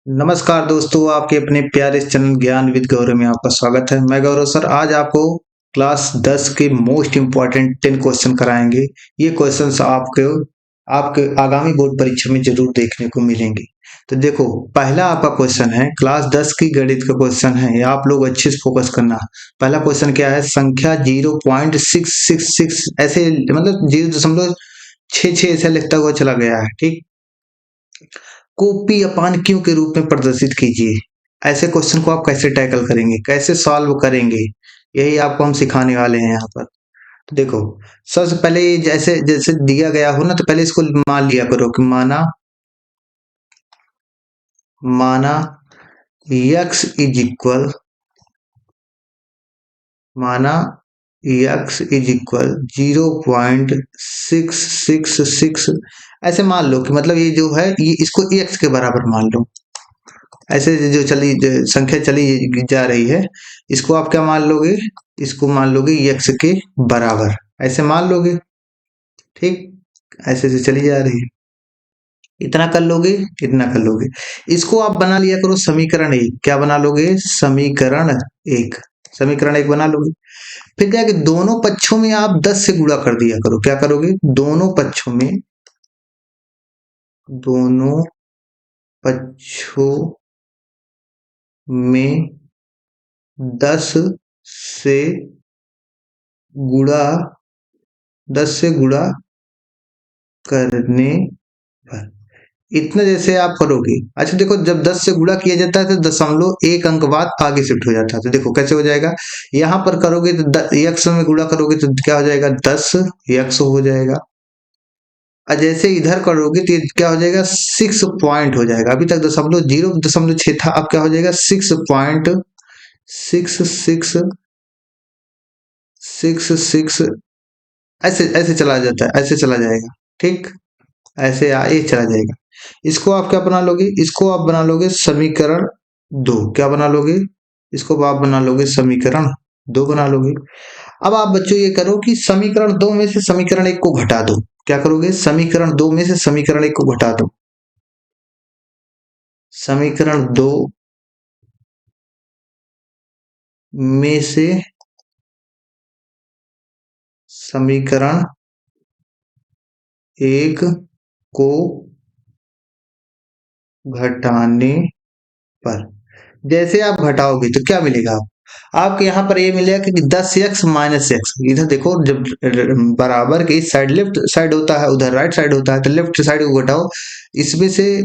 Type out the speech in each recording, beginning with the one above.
नमस्कार दोस्तों, आपके अपने प्यारे चैनल ज्ञान विद गौरव में आपका स्वागत है। मैं गौरव सर आज आपको क्लास 10 के मोस्ट इम्पॉर्टेंट 10 क्वेश्चन कराएंगे। ये क्वेश्चंस आपके आपके आगामी बोर्ड परीक्षा में जरूर देखने को मिलेंगे। तो देखो, पहला आपका क्वेश्चन है क्लास 10 की गणित का क्वेश्चन है। ये आप लोग अच्छे से फोकस करना। पहला क्वेश्चन क्या है, संख्या 0.666 ऐसे मतलब 0.66 ऐसे लिखता हुआ चला गया है, ठीक, को पी अपान क्यू के रूप में प्रदर्शित कीजिए। ऐसे क्वेश्चन को आप कैसे टैकल करेंगे, कैसे सॉल्व करेंगे, यही आपको हम सिखाने वाले हैं यहाँ पर। तो देखो, सबसे पहले ये जैसे जैसे दिया गया हो ना, तो पहले इसको मान लिया करो कि माना माना यक्स इज इक्वल माना यक्स इज इक्वल 0.666 ऐसे मान लो कि मतलब ये जो है ये इसको एक्स के बराबर मान लो। ऐसे जो संख्या चली जा रही है, इसको आप क्या मान लोगे, इसको मान लोगे यक्स के बराबर, ऐसे मान लोगे, ठीक। ऐसे से चली जा रही है, इतना कर लोगे, इतना कर लोगे। इसको आप बना लिया करो समीकरण एक। क्या बना लोगे, समीकरण एक। समीकरण एक बना लोगे। फिर क्या है कि दोनों पक्षों में आप 10 से गुणा कर दिया करो। क्या करोगे, दोनों पक्षों में 10 से गुणा 10 से गुणा करने पर इतना जैसे आप करोगे। अच्छा देखो, जब 10 से गुणा किया जाता है तो दशमलव एक अंक बाद आगे शिफ्ट हो जाता है। तो देखो कैसे हो जाएगा, यहां पर करोगे तो यक्स में गुणा करोगे तो क्या हो जाएगा, 10 यक्स हो जाएगा। और जैसे इधर करोगे तो ये क्या हो जाएगा, 6 पॉइंट हो जाएगा। अभी तक 0.6 था, अब क्या हो जाएगा, 6.666 ऐसे ऐसे चला जाता है, ऐसे चला जाएगा, ठीक। ऐसे ये चला जाएगा। इसको आप क्या बना लोगे, इसको आप बना लोगे समीकरण दो। क्या बना लोगे, इसको आप बना लोगे समीकरण दो बना लोगे। अब आप बच्चों ये करो कि समीकरण दो में से समीकरण एक को घटा दो। क्या करोगे, समीकरण दो में से समीकरण एक को घटा दो। समीकरण दो में से समीकरण एक को घटाने पर जैसे आप घटाओगे तो क्या मिलेगा, आपके यहाँ पर ये मिलेगा कि 10x-x। इधर देखो, जब बराबर के इस साइड लेफ्ट साइड होता है, उधर राइट साइड होता है, तो लेफ्ट साइड को घटाओ। इसमें से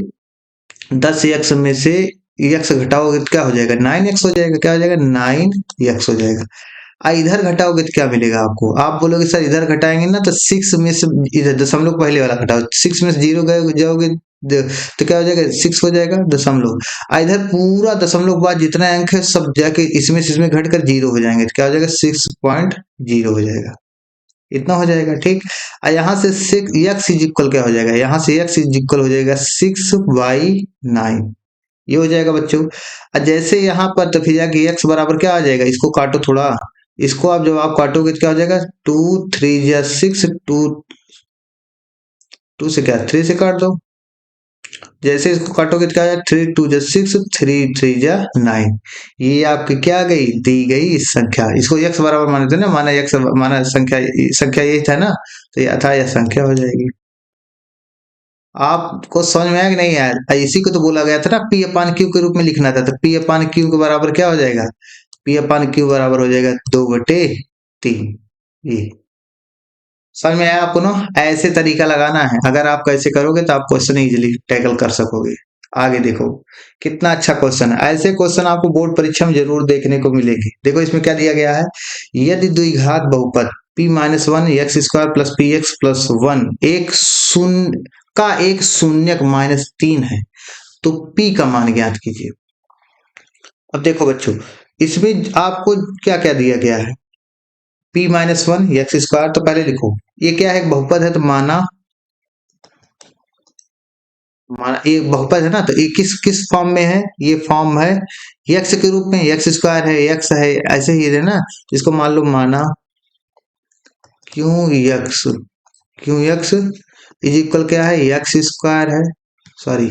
10x में से x घटाओगे तो क्या हो जाएगा, 9x हो जाएगा। क्या हो जाएगा, 9x हो जाएगा। इधर घटाओगे तो क्या मिलेगा आपको, आप बोलोगे सर इधर घटाएंगे ना तो 6 में से इधर दशमलव पहले वाला घटाओ, 6 में से 0 गए जाओगे तो क्या हो जाएगा, 6 हो जाएगा दशमलव। इधर पूरा दशमलव के बाद जितना अंक है सब जाके इसमें से इसमें घट कर 0 हो जाएंगे, तो क्या हो जाएगा, 6.0 हो जाएगा। इतना हो जाएगा, ठीक। यहाँ से एक्स इज इक्वल क्या हो जाएगा, यहाँ से एक्स इज इक्वल हो जाएगा 6/9। ये हो जाएगा बच्चों। जैसे यहाँ पर तो फिर जाके एक्स बराबर क्या आ जाएगा, इसको काटो थोड़ा। इसको आप जब आप काटोगे तो क्या हो जाएगा, 2 3 जा 6, टू टू से क्या 3 से काट दो। जैसे इसको काटोगे तो क्या है, 3 2 जा 6, 3 3 जा 9। ये आपकी क्या आ गई, दी गई इस संख्या। इसको x बराबर माने थे ना, माना x माना संख्या, संख्या ये था ना, तो ये था, यह संख्या हो जाएगी। आपको समझ में आया कि नहीं आया, इसी को तो बोला गया था ना, पी अपान क्यू के रूप में लिखना था। तो पी अपान क्यू के बराबर क्या हो जाएगा, पी अपान क्यू बराबर हो जाएगा 2/3। ये समझ में आया आपको ना, ऐसे तरीका लगाना है। अगर आप कैसे करोगे तो आप क्वेश्चन इजीली टैकल कर सकोगे। आगे देखो, कितना अच्छा क्वेश्चन है। ऐसे क्वेश्चन आपको बोर्ड परीक्षा में जरूर देखने को मिलेंगे। देखो इसमें क्या दिया गया है, यदि द्विघात बहुपद p-1 x² plus P x plus 1 एक शून्य का एक शून्यक -3 है, तो p का मान ज्ञात कीजिए। अब देखो बच्चों, इसमें आपको क्या क्या दिया गया है, p-1 x²। तो पहले लिखो ये क्या है, बहुपद है, तो माना माना ये बहुपद है ना, तो ये किस किस फॉर्म में है, ये फॉर्म है x के रूप में, x² है, x है, ऐसे ही है ना। इसको मान लो माना क्यू x इज इक्वल क्या है, x² है, सॉरी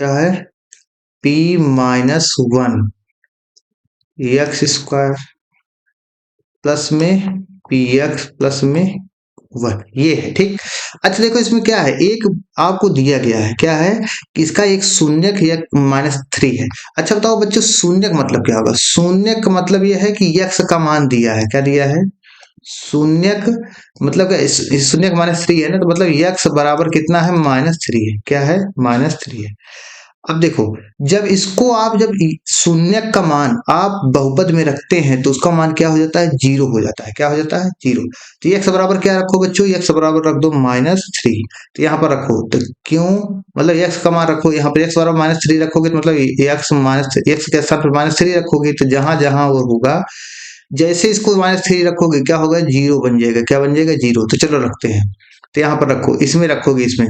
क्या है, p minus 1 x square plus में पी एक्स प्लस में 1, ये है ठीक। अच्छा देखो इसमें क्या है, एक आपको दिया गया है, क्या है कि इसका एक शून्यक या -3 है। अच्छा बताओ बच्चों, शून्यक मतलब क्या होगा? शून्यक मतलब यह है कि यक्स का मान दिया है, क्या दिया है? शून्यक मतलब क्या, शून्यक -3 है ना, तो मतलब यक्स बराबर कितना है, -3 है। क्या है, -3 है। अब देखो, जब इसको आप जब शून्यक का मान आप बहुपद में रखते हैं तो उसका मान क्या हो जाता है, 0 हो जाता है। क्या हो जाता है, 0। तो एक्स बराबर क्या रखो बच्चों, एक्स बराबर रख दो -3। तो यहाँ पर रखो, तो क्यों, मतलब एक्स का मान रखो, यहाँ पर एक्स बराबर -3 रखोगे तो मतलब एक्स के स्थान पर -3 रखोगे, तो जहां जहां वो होगा, जैसे इसको -3 रखोगे क्या होगा, 0 बन जाएगा। क्या बन जाएगा, 0। तो चलो रखते हैं, तो यहाँ पर रखो, इसमें रखोगे, इसमें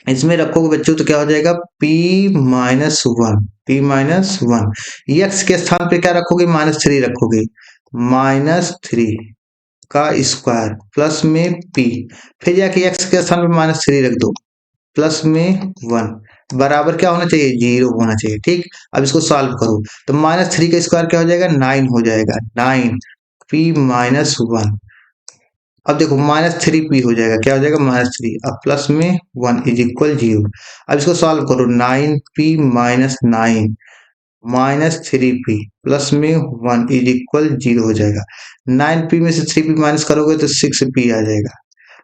इसमें रखोगे बच्चों तो क्या हो जाएगा, p -1, p-1। यक्स के स्थान पे क्या रखोगे, -3 रखोगे, -3 का स्क्वायर प्लस में p, फिर जाके एक्स के स्थान पे -3 रख दो, प्लस में 1 बराबर क्या होना चाहिए, 0 होना चाहिए ठीक। अब इसको सॉल्व करो, तो -3 का स्क्वायर क्या हो जाएगा, 9 हो जाएगा, 9 p-1। अब देखो -3p हो जाएगा, क्या हो जाएगा, -3, अब प्लस में 1 इज इक्वल 0। अब इसको सॉल्व करो, 9p-9 -3p प्लस में 1 इज इक्वल 0 हो जाएगा। 9p में से 3p माइनस करोगे तो 6p आ जाएगा।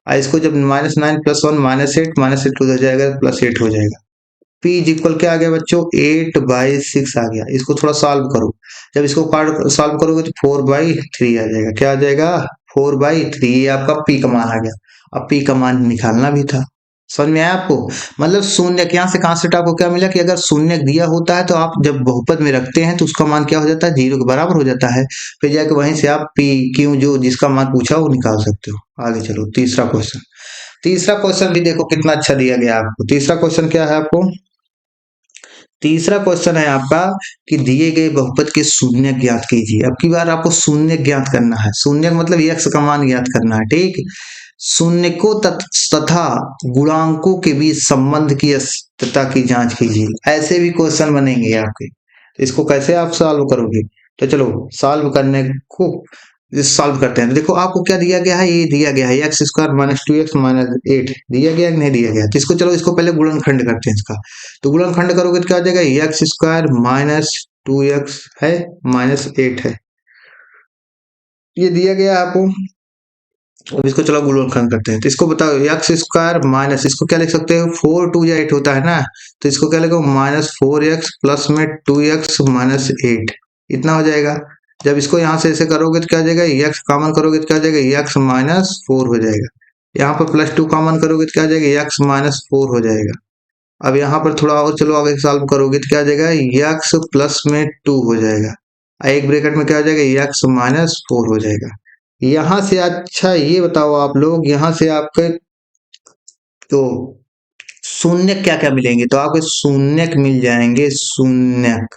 और इसको जब -9 प्लस 1 -8 हो जाएगा, +8 हो जाएगा। p इज इक्वल क्या आ गया बच्चों, 8/6 आ गया। इसको थोड़ा सॉल्व करो, जब इसको सॉल्व करोगे तो 4/3 आ जाएगा। क्या आ जाएगा, 4/3। ये आपका p का मान आ गया। अब p का मान निकालना भी था, समझ में आया आपको? मतलब शून्य यहाँ से कांसेप्ट आपको क्या मिला कि अगर शून्य दिया होता है तो आप जब बहुपद में रखते हैं तो उसका मान क्या हो जाता है, 0 के बराबर हो जाता है। फिर जाके वहीं से आप p क्यों जो जिसका मान पूछा वो निकाल सकते हो। आगे चलो, तीसरा क्वेश्चन। तीसरा क्वेश्चन भी देखो कितना अच्छा दिया गया आपको। तीसरा क्वेश्चन क्या है आपको, तीसरा क्वेश्चन है आपका कि दिए गए बहुपद के शून्य ज्ञात कीजिए। अब की बार आपको शून्य ज्ञात करना है। शून्य मतलब एक्स का मान ज्ञात करना है ठीक। शून्य को तथा गुणांकों के बीच संबंध की अस्तित्व की जांच कीजिए। ऐसे भी क्वेश्चन बनेंगे आपके, तो इसको कैसे आप सॉल्व करोगे? तो चलो सॉल्व करने को सॉल्व करते हैं। तो देखो आपको क्या दिया गया है, ये दिया गया है x² -2x -8 दिया गया है कि नहीं दिया गया। तो इसको चलो, इसको पहले गुणनखंड करते हैं इसका। तो गुणनखंड करोगे तो क्या हो जाएगा, x² -2x है -8 है, ये दिया गया है आपको। अब इसको चलो गुणनखंड करते हैं। तो इसको बताओ, x² माइनस, इसको क्या लिख सकते हो, 4 2 या 8 होता है ना, तो इसको क्या लिखो, -4x प्लस में 2x -8, इतना हो जाएगा। जब इसको यहाँ से ऐसे करोगे तो क्या हो जाएगा, x कॉमन करोगे तो क्या हो जाएगा, x -4 हो जाएगा। यहाँ पर +2 कॉमन करोगे तो क्या हो जाएगा, x -4 हो जाएगा। अब यहाँ पर थोड़ा और चलो आगे सॉल्व करोगे तो क्या हो जाएगा, x प्लस में 2 हो जाएगा। एक ब्रैकेट में क्या हो जाएगा, x -4 हो जाएगा। यहाँ से अच्छा ये बताओ आप लोग, यहाँ से आपके तो शून्य क्या क्या मिलेंगे, तो आपको शून्यक मिल जाएंगे। शून्यक,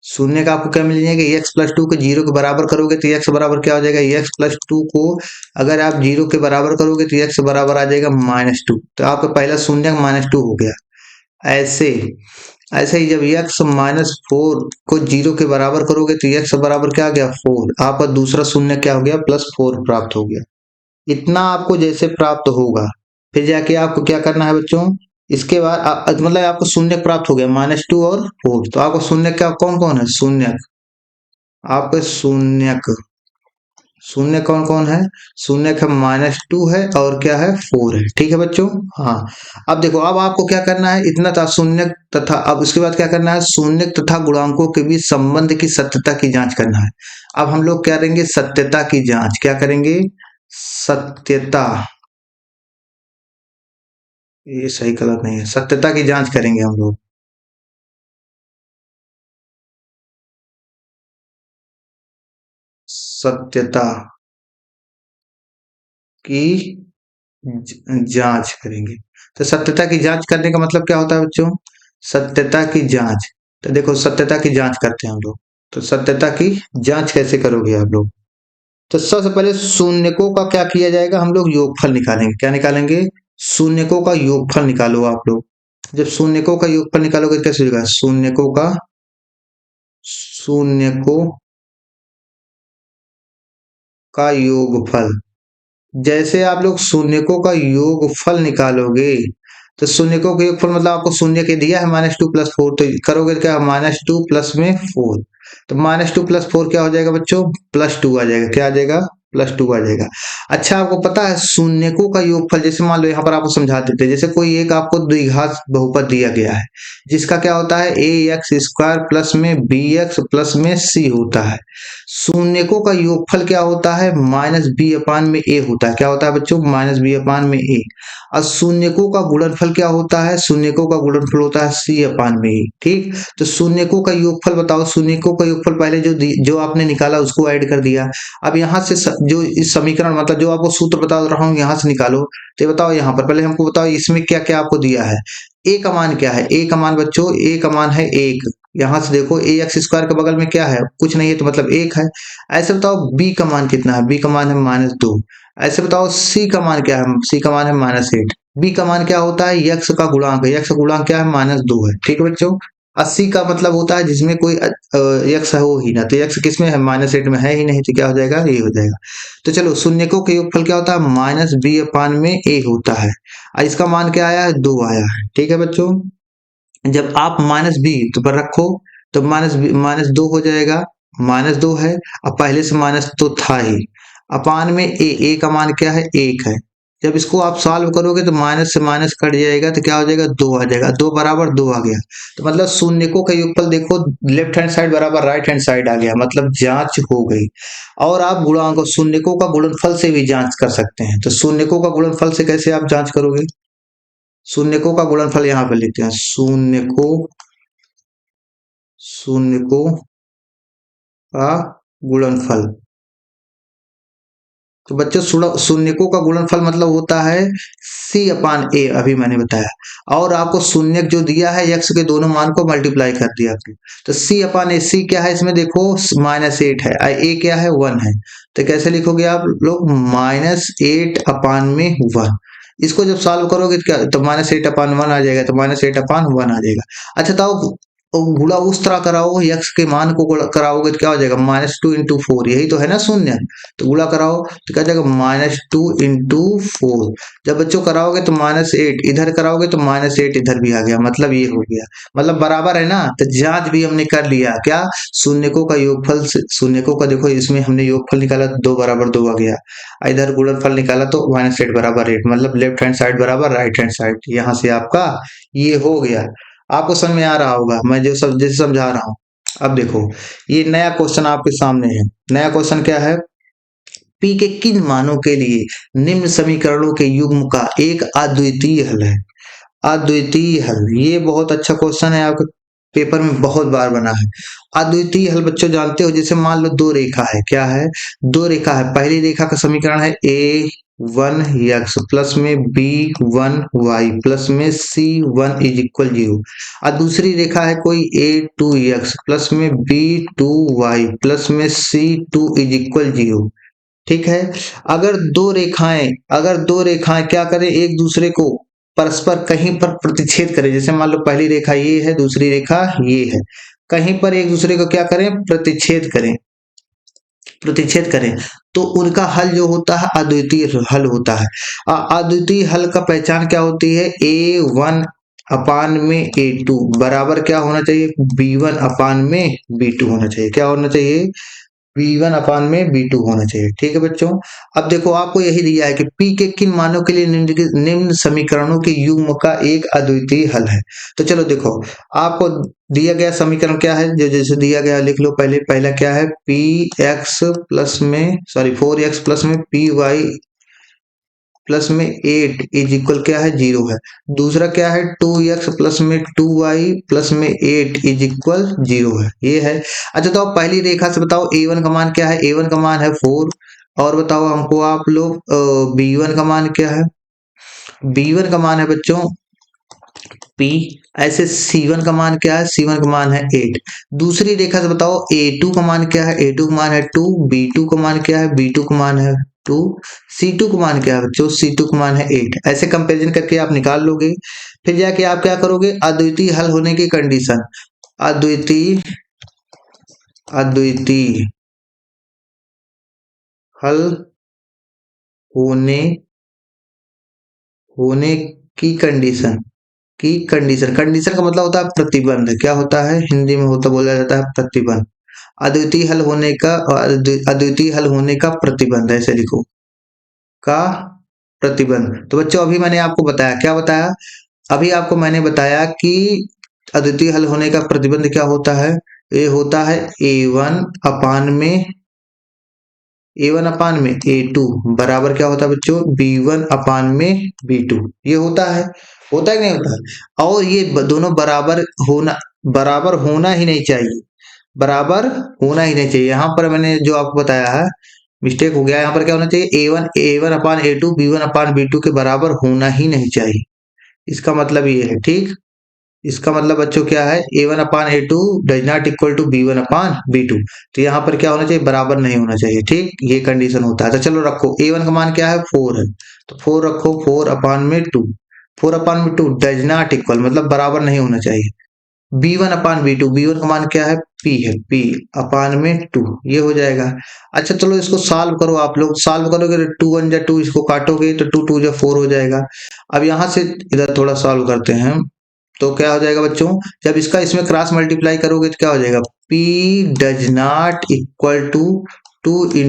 शून्य का आपको क्या मिल जाएगा, x+2 को 0 के बराबर करोगे तो x बराबर क्या हो जाएगा, x+2 को अगर आप 0 के बराबर करोगे तो x बराबर आ जाएगा -2। तो आपका पहला शून्यक -2 हो गया। ऐसे ऐसे ही जब x-4 को 0 के बराबर करोगे तो x बराबर क्या आ गया, 4। आपका दूसरा शून्य क्या हो गया, +4 प्राप्त हो गया। इतना आपको जैसे प्राप्त होगा, फिर जाके आपको क्या करना है बच्चों, इसके बाद मतलब आपको शून्य प्राप्त हो गया, -2 और 4। तो आपको शून्य क्या कौन कौन है, शून्य आपके शून्यक, शून्य कौन कौन है, शून्य है -2 है और क्या है, 4 है। ठीक है बच्चों, हाँ। अब देखो, अब आपको क्या करना है, इतना था शून्य तथा, अब उसके बाद क्या करना है, शून्य तथा गुणांकों के बीच संबंध की सत्यता की जांच करना है। अब हम लोग क्या करेंगे, सत्यता की जांच। क्या करेंगे, सत्यता, ये सही गलत नहीं है, सत्यता की जांच करेंगे हम लोग। सत्यता की जांच करेंगे। तो सत्यता की जांच करने का मतलब क्या होता है बच्चों, सत्यता की जांच। तो देखो सत्यता की जांच करते हैं हम लोग। तो सत्यता की जांच कैसे करोगे आप लोग, तो सबसे पहले शून्यकों का क्या किया जाएगा, हम लोग योगफल निकालेंगे। क्या निकालेंगे, शून्यकों का योगफल निकालो आप लोग। जब शून्यकों का योगफल निकालोगे तो कैसे होगा, शून्यकों का योगफल। जैसे आप लोग शून्यकों का योगफल निकालोगे तो शून्यकों का योगफल मतलब आपको शून्य के दिया है -2 + 4, तो करोगे क्या, -2 प्लस में 4, तो -2 + 4 क्या हो जाएगा बच्चों, +2 आ जाएगा। क्या आ जाएगा, +2 आ जाएगा। अच्छा आपको पता है शून्यकों का योगफल, जैसे मान लो यहाँ पर आपको समझा देते हैं, जैसे कोई एक आपको द्विघात बहुपद दिया गया है जिसका क्या होता है ax² प्लस में bx प्लस में c होता है। शून्यकों का योगफल क्या होता है, -b/a होता है। क्या होता है बच्चों, -b/a। और शून्यकों का गुणनफल क्या होता है, शून्यकों का गुणनफल होता है c/a। ठीक, तो शून्यकों का योगफल बताओ, शून्यकों का योगफल पहले जो आपने निकाला उसको ऐड कर दिया। अब यहाँ से जो इस समीकरण मतलब जो आपको सूत्र बता रहा हूँ यहाँ से निकालो। तो ये बताओ यहाँ पर पहले हमको बताओ इसमें क्या क्या आपको दिया है। a का मान क्या है, a का मान बच्चों, a का मान है 1। यहाँ से देखो ax² के बगल में क्या है, कुछ नहीं है तो मतलब 1 है। ऐसे बताओ b का मान कितना है, b का मान है -2। ऐसे बताओ c का मान क्या है, c का मान है -8। b का मान क्या होता है, x का गुणांक, x का गुणांक क्या है, -2 है। ठीक है बच्चों, 80 का मतलब होता है जिसमें कोई x हो ही ना, तो x किस में है, -8 में है ही नहीं, तो क्या हो जाएगा, ये हो जाएगा। तो चलो शून्यकों का योगफल क्या होता है, -b/a होता है। और इसका मान क्या आया है, 2 आया है। ठीक है बच्चों, जब आप -b तो पर रखो तो -2 हो जाएगा, -2 है। अब पहले से माइनस तो था ही, अपान में a का मान क्या है, 1 है। जब इसको आप सॉल्व करोगे तो माइनस से माइनस कट जाएगा तो क्या हो जाएगा, 2 आ जाएगा, 2 बराबर 2 आ गया। तो मतलब शून्यकों का योगफल देखो, लेफ्ट हैंड साइड बराबर राइट हैंड साइड आ गया, मतलब जांच हो गई। और आप गुणांक शून्यकों का गुणनफल से भी जांच कर सकते हैं। तो शून्यकों का गुणनफल से कैसे आप जांच करोगे, शून्यकों का गुणनफल यहाँ पे लिखते हैं, शून्यकों का गुणनफल। तो बच्चों शून्यकों का गुणनफल मतलब होता है c/a, अभी मैंने बताया। और आपको शून्यक जो दिया है x के दोनों मान को मल्टीप्लाई कर दिया आपने, तो c/a, c क्या है इसमें देखो, -8 है, a क्या है, 1 है। तो कैसे लिखोगे आप लोग, -8/1। इसको जब सॉल्व करोगे तो क्या, तो -8/1 आ जाएगा, तो -8/1 आ जाएगा। अच्छा तो गुणा उस तरह कराओ, x के मान को गुणा कराओगे तो क्या हो जाएगा, -2 × 4, यही तो है ना शून्य। तो गुणा कराओ तो क्या जाएगा, -2 × 4। जब बच्चों कराओगे तो -8 इधर कराओगे तो -8 इधर भी आ गया, मतलब ये हो गया, मतलब बराबर है ना। तो जांच भी हमने कर लिया, क्या, शून्यकों का योगफल से शून्यकों का देखो इसमें हमने योगफल निकाला तो 2 बराबर 2 आ गया। इधर गुणनफल निकाला तो -8 बराबर 8, मतलब लेफ्ट हैंड साइड बराबर राइट हैंड साइड। यहाँ से आपका ये हो गया। आपको समझ में आ रहा होगा मैं जो सब जैसे समझा रहा हूँ। अब देखो ये नया क्वेश्चन आपके सामने है। नया क्वेश्चन क्या है, p के किन मानों के लिए निम्न समीकरणों के युग्म का एक अद्वितीय हल है। अद्वितीय हल, ये बहुत अच्छा क्वेश्चन है, आपके पेपर में बहुत बार बना है। अद्वितीय हल बच्चों जानते हो, जैसे मान लो दो रेखा है, क्या है, दो रेखा है। पहली रेखा का समीकरण है a1x प्लस में b1y प्लस में c1 = 0। और दूसरी रेखा है कोई a2x प्लस में b2y प्लस में c2 = 0। ठीक है, अगर दो रेखाएं क्या करें, एक दूसरे को परस्पर कहीं पर प्रतिच्छेद करें, जैसे मान लो पहली रेखा ये है, दूसरी रेखा ये है, कहीं पर एक दूसरे को क्या करें, प्रतिच्छेद करें, तो उनका हल जो होता है अद्वितीय हल होता है। अद्वितीय हल का पहचान क्या होती है, a1/a2 बराबर क्या होना चाहिए, b1/b2 होना चाहिए। क्या होना चाहिए, b1/b2 होना चाहिए। ठीक है बच्चों, अब देखो आपको यही दिया है कि p के किन मानों के लिए निम्न समीकरणों के युग्म का एक अद्वितीय हल है। तो चलो देखो, आपको दिया गया समीकरण क्या है, जो जैसे दिया गया लिख लो। पहला क्या है, 4x प्लस में py प्लस में 8 = क्या है, 0 है। दूसरा क्या है, 2x प्लस में 2y प्लस में 8 = 0 है, ये है। अच्छा तो आप पहली रेखा से बताओ a1 का मान क्या है, a1 का मान है 4। और बताओ हमको आप लोग b1 का मान क्या है, b1 का मान है बच्चों P। ऐसे C1 का मान क्या है, C1 का मान है 8। दूसरी रेखा से बताओ A2 का मान क्या है, A2 का मान है 2, B2 का मान क्या है, B2 का मान है 2, C2 का मान क्या है बच्चों, C2 का मान है 8। ऐसे कंपैरिजन करके आप निकाल लोगे। फिर जाके आप क्या करोगे, अद्वितीय हल होने की कंडीशन, अद्वितीय अद्वितीय हल होने होने की कंडीशन, कंडीशन का मतलब होता है प्रतिबंध, क्या होता है हिंदी में होता बोला जाता है प्रतिबंध। अद्वितीय हल होने का और अद्वितीय हल होने का प्रतिबंध, ऐसे लिखो, का प्रतिबंध। तो बच्चों अभी मैंने आपको बताया, क्या बताया, अभी आपको मैंने बताया कि अद्वितीय हल होने का प्रतिबंध क्या होता है, ये होता है A1 अपान में A2 बराबर क्या होता है बच्चों, B1 अपान में B2। ये होता है कि नहीं होता है। और ये दोनों बराबर होना ही नहीं चाहिए, बराबर होना ही नहीं चाहिए। यहाँ पर मैंने जो आपको बताया है मिस्टेक हो गया, यहाँ पर क्या होना चाहिए, A1 upon A2 B1 upon B2 के बराबर होना ही नहीं चाहिए। इसका मतलब ये है, ठीक। इसका मतलब बच्चों क्या है, A1 upon A2 does not equal to B1 upon B2। तो यहाँ पर क्या होना चाहिए, बराबर नहीं होना चाहिए, ठीक, ये कंडीशन होता है। तो चलो रखो, A1 का मान क्या है 4 है, तो 4 रखो, 4 अपान में 2, 4 अपान में 2 डज नॉट इक्वल मतलब बराबर नहीं होना चाहिए, B1 अपान B2, B1 का मान क्या है P है, P/2 ये हो जाएगा। अच्छा चलो इसको सॉल्व करो, आप लोग सॉल्व करोगे तो 2 1 जा 2, इसको काटोगे तो 2 2 जा 4 हो जाएगा। अब यहाँ से इधर थोड़ा सॉल्व करते हैं, तो क्या हो जाएगा बच्चों, जब इसका इसमें क्रॉस मल्टीप्लाई करोगे तो क्या हो जाएगा, P does not equal to 2 ×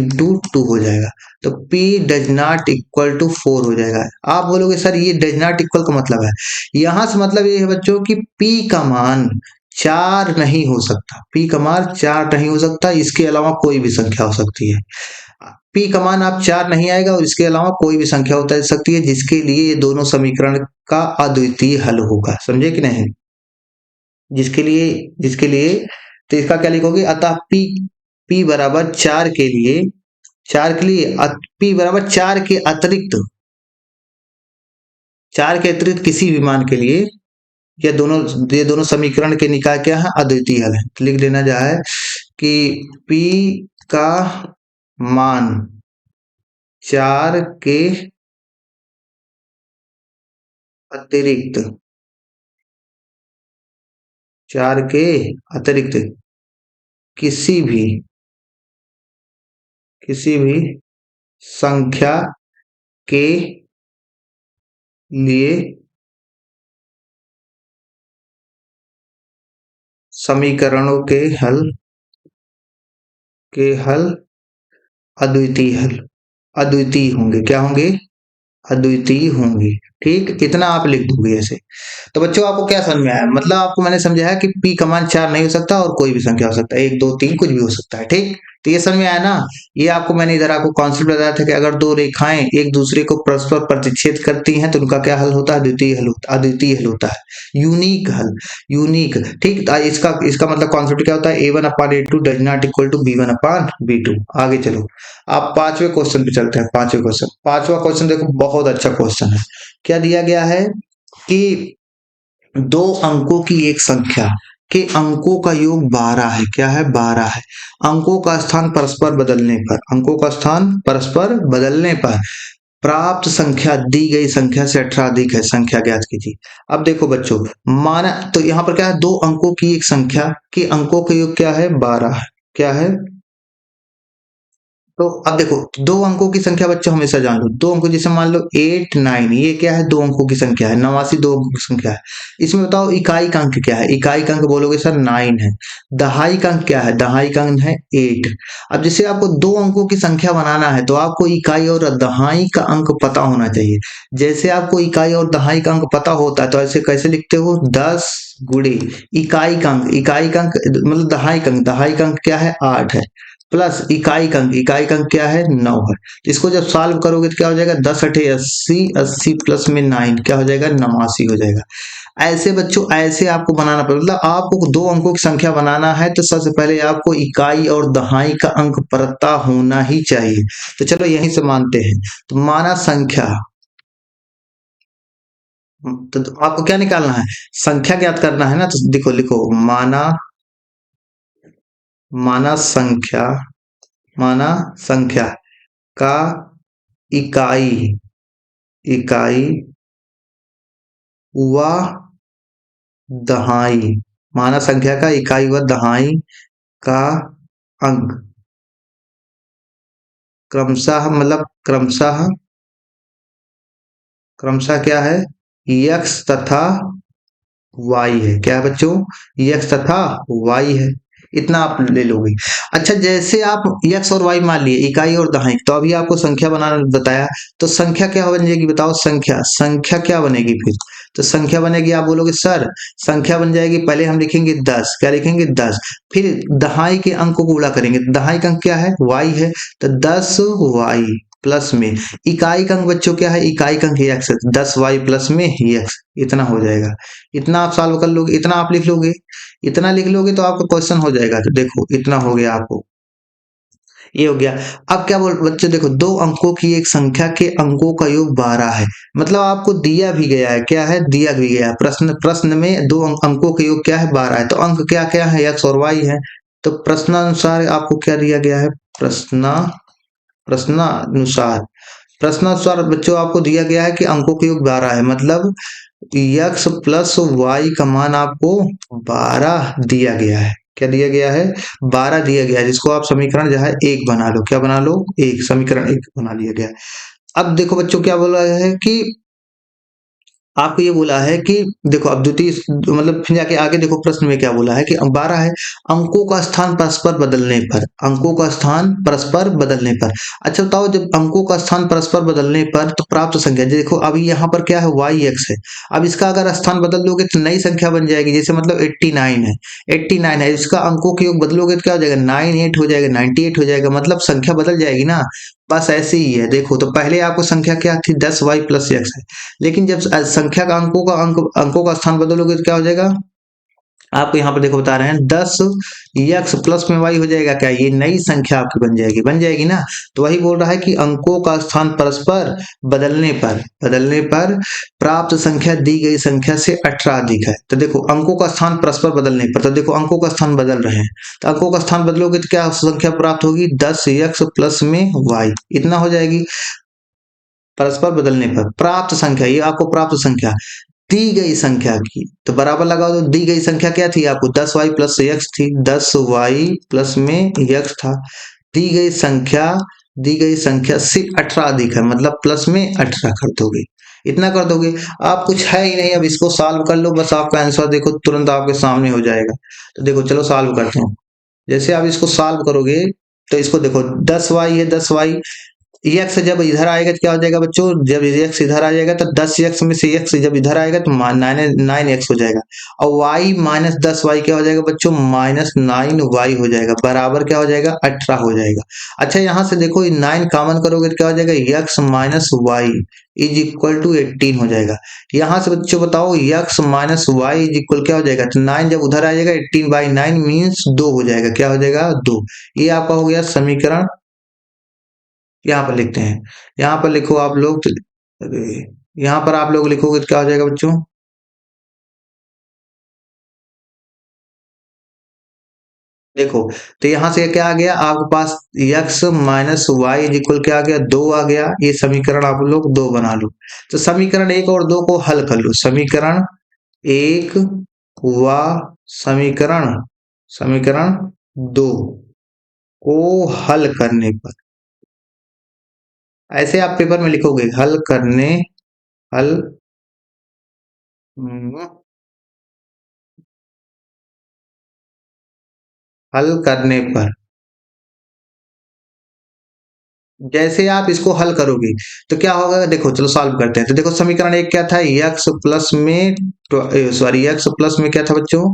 2 हो जाएगा, तो P does not equal to 4 हो जाएगा। आप बोलोगे सर ये डज नॉट इक्वल का मतलब है, यहां से मतलब ये है बच्चों कि P का मान 4 नहीं हो सकता, P का मान 4 नहीं हो सकता, इसके अलावा कोई भी संख्या हो सकती है। P का मान आप 4 नहीं आएगा और इसके अलावा कोई भी संख्या होता सकती है, जिसके लिए ये दोनों समीकरण का अद्वितीय हल होगा, समझे कि नहीं। जिसके लिए तो इसका क्या लिखोगे, अतः P बराबर 4 के लिए, P बराबर 4 के अतिरिक्त, 4 के अतिरिक्त किसी भी मान के लिए ये दोनों समीकरण के निकाय क्या है, अद्वितीय हल है। तो लिख देना जाए कि P का मान 4 के अतिरिक्त 4 के अतिरिक्त किसी भी संख्या के लिए समीकरणों के हल अद्वितीय होंगे, क्या होंगे, अद्वितीय होंगे। ठीक, इतना आप लिख दोगे ऐसे। तो बच्चों आपको क्या समझ में आया, मतलब आपको मैंने समझाया कि P का मान 4 नहीं हो सकता और कोई भी संख्या हो सकता है, 1 2 3 कुछ भी हो सकता है, ठीक। तो ये समझ में आया ना। ये आपको मैंने इधर आपको कॉन्सेप्ट बताया था कि अगर दो रेखाएं एक दूसरे को परस्पर प्रतिच्छेद करती हैं तो उनका क्या हल होता है, अद्वितीय हल होता है, यूनिक। ठीक, तो इसका इसका मतलब कॉन्सेप्ट क्या होता है, A1 upon A2 does not equal to B1 upon B2। आगे चलो, आप पांचवें क्वेश्चन पे चलते हैं। पांचवा क्वेश्चन देखो, बहुत अच्छा क्वेश्चन है। क्या दिया गया है कि दो अंकों की एक संख्या के अंकों का योग 12 है, क्या है 12 है। अंकों का स्थान परस्पर बदलने पर प्राप्त संख्या दी गई संख्या से 18 अधिक है, संख्या ज्ञात कीजिए। अब देखो बच्चों, माना तो यहाँ पर क्या है, दो अंकों की एक संख्या के अंकों का योग क्या है 12 है, क्या है। तो अब देखो, दो अंकों की संख्या बच्चों हमेशा जान लो, दो अंकों जैसे मान लो 8 9, ये क्या है, दो अंकों की संख्या है, 89 दो अंकों की संख्या है। इसमें बताओ इकाई का अंक क्या है, इकाई का अंक बोलोगे सर 9 है। दहाई का अंक क्या है, दहाई का अंक है 8। अब जैसे आपको दो अंकों की संख्या बनाना है तो आपको इकाई और दहाई का अंक पता होना चाहिए। जैसे आपको इकाई और दहाई का अंक पता होता है तो ऐसे कैसे लिखते हो, 10 गुणे इकाई का अंक मतलब दहाई का अंक क्या है 8 है, प्लस इकाई का अंक क्या है 9 है। तो इसको जब सॉल्व करोगे तो क्या हो जाएगा, 10 अठे 80, 80 प्लस में 9 क्या हो जाएगा, 89 हो जाएगा। ऐसे बच्चों ऐसे आपको बनाना पड़ेगा, मतलब आपको दो अंकों की संख्या बनाना है तो सबसे पहले आपको इकाई और दहाई का अंक पता होना ही चाहिए। तो चलो यहीं से मानते हैं, तो तो आपको क्या निकालना है, संख्या ज्ञात करना है ना। तो देखो लिखो माना, माना संख्या, माना संख्या का इकाई, इकाई व दहाई, माना संख्या का इकाई व दहाई का अंक क्रमशः, मतलब क्रमशः, क्रमशः क्या है, यक्स तथा वाई है। क्या है बच्चों, यक्स तथा वाई है। इतना आप ले लोगे। अच्छा, जैसे आप यक्स और वाई मान लिए इकाई और दहाई, तो अभी आपको संख्या बनाना बताया, तो संख्या क्या बन जाएगी बताओ, संख्या, संख्या क्या बनेगी फिर, तो संख्या बनेगी, आप बोलोगे सर संख्या बन जाएगी, पहले हम लिखेंगे 10, क्या लिखेंगे 10, फिर दहाई के अंक को गुणा करेंगे, दहाई का अंक क्या है, वाई है, तो 10 वाई प्लस में इकाई का अंक बच्चों क्या है, इकाई का अंक एक्स है, 10 वाई प्लस में एक्स, इतना हो जाएगा। इतना आप सॉल्व कर लोगे, इतना आप लिख लोगे, इतना लिख लोगे तो आपका क्वेश्चन हो जाएगा। तो देखो इतना हो गया आपको, ये हो गया। अब क्या बोल बच्चे, देखो दो अंकों की एक संख्या के अंकों का योग 12 है, मतलब आपको दिया भी गया है, क्या है, दिया भी गया है, प्रश्न, प्रश्न में दो अंकों के योग क्या है, 12 है, तो अंक क्या क्या है, एक्स और वाई है। तो प्रश्नानुसार आपको क्या दिया गया है, प्रश्नानुसार, प्रश्नानुसार बच्चों आपको दिया गया है कि अंकों के योग 12 है, मतलब यक्स प्लस वाई का मान आपको 12 दिया गया है। क्या दिया गया है, 12 दिया गया है, जिसको आप समीकरण जो है एक बना लो, क्या बना लो, एक, समीकरण एक बना लिया गया है। अब देखो बच्चों क्या बोला है कि आपको ये बोला है कि देखो अब द्वितीय, मतलब फिर जाके आगे देखो प्रश्न में क्या बोला है कि 12 है, अंकों का स्थान परस्पर बदलने पर, अंकों का स्थान परस्पर बदलने पर। अच्छा बताओ, जब अंकों का स्थान परस्पर बदलने पर तो प्राप्त संख्या, देखो अभी यहाँ पर क्या है, वाई एक्स है, अब इसका अगर स्थान बदल दोगे तो नई संख्या बन जाएगी, जैसे मतलब 89 है, 89 है, इसका अंकों के योग बदलोगे तो क्या हो जाएगा, 98 हो जाएगा, 98 हो जाएगा, मतलब संख्या बदल जाएगी ना। बस ऐसे ही है। देखो तो पहले आपको संख्या क्या थी, 10 वाई प्लस एक्स है, लेकिन जब संख्या का अंकों का स्थान बदलोगे तो क्या हो जाएगा, आपको यहाँ पर देखो बता रहे हैं 10 एक्स प्लस में वाई हो जाएगा, क्या ये नई संख्या आपकी बन जाएगी, बन जाएगी ना। तो वही बोल रहा है कि अंकों का स्थान परस्पर बदलने पर, बदलने पर प्राप्त संख्या दी गई संख्या से 18 अधिक है। तो देखो अंकों का स्थान परस्पर बदलने पर, तो देखो अंकों का स्थान बदल रहे हैं, तो अंकों का स्थान बदलोगे तो क्या संख्या प्राप्त होगी, 10 एक्स प्लस में वाई, इतना हो जाएगी। परस्पर बदलने पर प्राप्त संख्या, ये आपको प्राप्त संख्या दी गई संख्या की, तो बराबर लगाओ, तो दी गई संख्या क्या थी आपको, 10 वाई प्लस एक्स थी, 10 वाई प्लस में एक्स था, दी गई संख्या, दी गई संख्या से 18 अधिक है, मतलब प्लस में 18 कर दोगे, इतना कर दोगे। आप कुछ है ही नहीं, अब इसको सॉल्व कर लो, बस आपका आंसर देखो तुरंत आपके सामने हो जाएगा। तो देखो चलो सॉल्व करते हैं। जैसे आप इसको सॉल्व करोगे तो इसको देखो 10 वाई है, 10 वाई, एक्स जब इधर आएगा तो क्या हो जाएगा बच्चों, जब एक्स इधर आ जाएगा तो 10 एक्स में से एक्स जब इधर आएगा तो 9 एक्स हो जाएगा, और वाई माइनस 10 वाई क्या हो जाएगा बच्चों, माइनस 9 वाई हो जाएगा, बराबर क्या हो जाएगा, 18 हो जाएगा। अच्छा यहाँ से देखो 9 कॉमन करोगे तो क्या हो जाएगा, x minus y is equal to 18 हो जाएगा। यहाँ से बच्चों बताओ x minus y is equal क्या हो जाएगा, तो 9 जब उधर आ जाएगा 18 बाई 9 मीन्स 2 हो जाएगा, क्या हो जाएगा 2। ये आपका हो गया समीकरण, यहाँ पर लिखते हैं, यहाँ पर लिखो आप लोग तो, अरे यहाँ पर आप लोग लिखोगे तो क्या हो जाएगा बच्चों, देखो तो यहाँ से क्या आ गया आपके पास, x minus y is equal क्या आ गया, 2 आ गया, ये समीकरण आप लोग 2 बना लो। तो समीकरण 1 और 2 को हल कर लो, समीकरण 1 व समीकरण, समीकरण 2 को हल करने पर, ऐसे आप पेपर में लिखोगे, हल करने, हल हम्म, हल करने पर, जैसे आप इसको हल करोगे तो क्या होगा, देखो चलो सॉल्व करते हैं। तो देखो समीकरण एक क्या था, x प्लस में, सॉरी x प्लस में क्या था बच्चों,